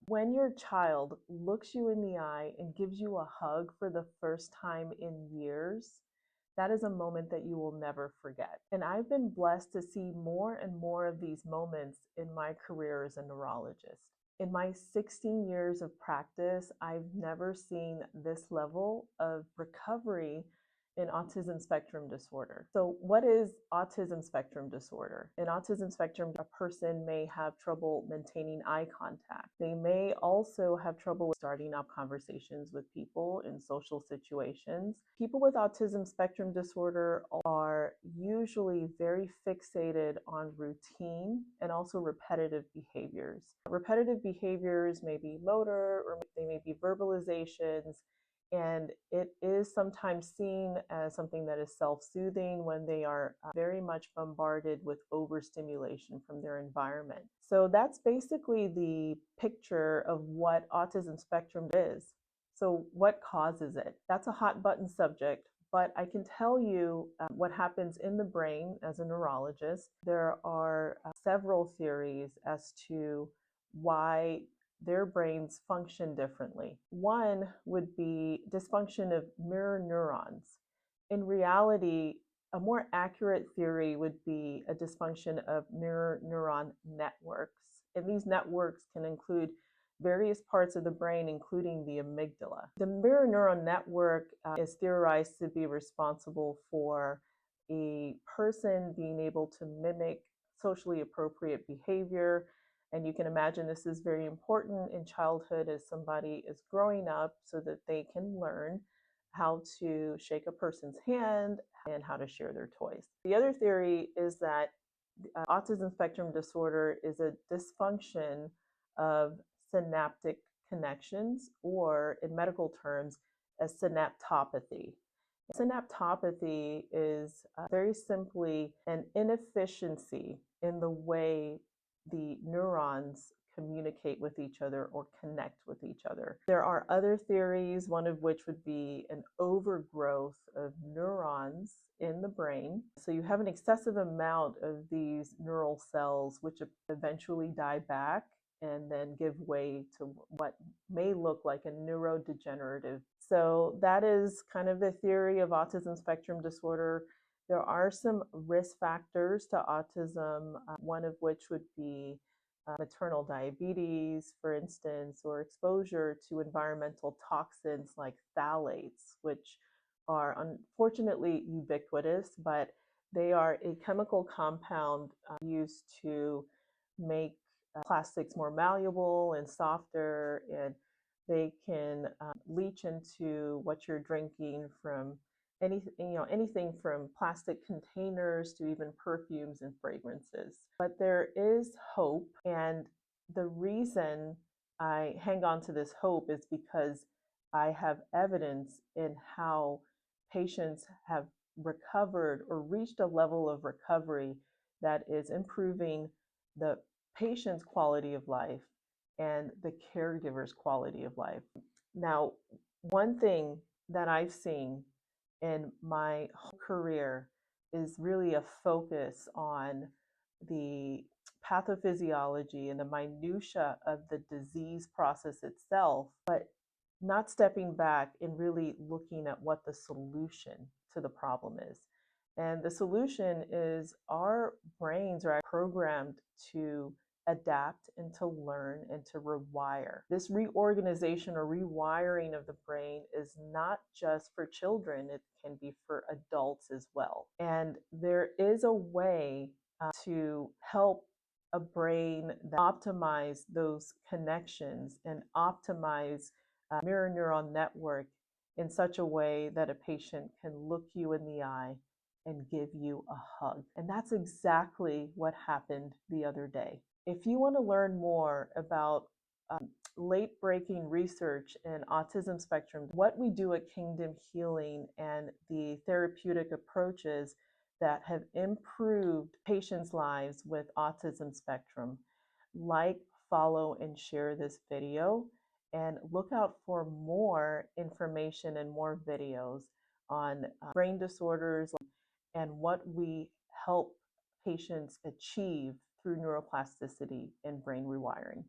When your child looks you in the eye and gives you a hug for the first time in years, that is a moment that you will never forget. And I've been blessed to see more and more of these moments in my career as a neurologist. In my 16 years of practice, I've never seen this level of recovery in autism spectrum disorder. So, what is autism spectrum disorder? In autism spectrum, a person may have trouble maintaining eye contact. They may also have trouble starting up conversations with people in social situations. People with autism spectrum disorder are usually very fixated on routine and also repetitive behaviors. Repetitive behaviors may be motor or they may be verbalizations, and it is sometimes seen as something that is self-soothing when they are very much bombarded with overstimulation from their environment. So that's basically the picture of what autism spectrum is. So what causes it? That's a hot button subject, but I can tell you what happens in the brain as a neurologist. There are several theories as to why their brains function differently. One would be dysfunction of mirror neurons. In reality, a more accurate theory would be a dysfunction of mirror neuron networks. And these networks can include various parts of the brain, including the amygdala. The mirror neuron network is theorized to be responsible for a person being able to mimic socially appropriate behavior. And you can imagine this is very important in childhood as somebody is growing up so that they can learn how to shake a person's hand and how to share their toys. The other theory is that autism spectrum disorder is a dysfunction of synaptic connections, or in medical terms, a synaptopathy. Synaptopathy is very simply an inefficiency in the way the neurons communicate with each other or connect with each other. There are other theories, one of which would be an overgrowth of neurons in the brain. So you have an excessive amount of these neural cells, which eventually die back and then give way to what may look like a neurodegenerative. So that is kind of the theory of autism spectrum disorder. There are some risk factors to autism, one of which would be maternal diabetes, for instance, or exposure to environmental toxins like phthalates, which are unfortunately ubiquitous, but they are a chemical compound used to make plastics more malleable and softer, and they can leach into what you're drinking from anything from plastic containers to even perfumes and fragrances. But there is hope, and the reason I hang on to this hope is because I have evidence in how patients have recovered or reached a level of recovery that is improving the patient's quality of life and the caregiver's quality of life. Now, one thing that I've seen in my whole career is really a focus on the pathophysiology and the minutia of the disease process itself, but not stepping back and really looking at what the solution to the problem is. And the solution is our brains are programmed to adapt and to learn and to rewire. This reorganization or rewiring of the brain is not just for children, it can be for adults as well. And there is a way to help a brain that optimize those connections and optimize mirror neuron network in such a way that a patient can look you in the eye and give you a hug. And that's exactly what happened the other day. If you want to learn more about late breaking research in autism spectrum, what we do at Kingdom Healing, and the therapeutic approaches that have improved patients' lives with autism spectrum, like, follow, and share this video, and look out for more information and more videos on brain disorders and what we help patients achieve through neuroplasticity and brain rewiring.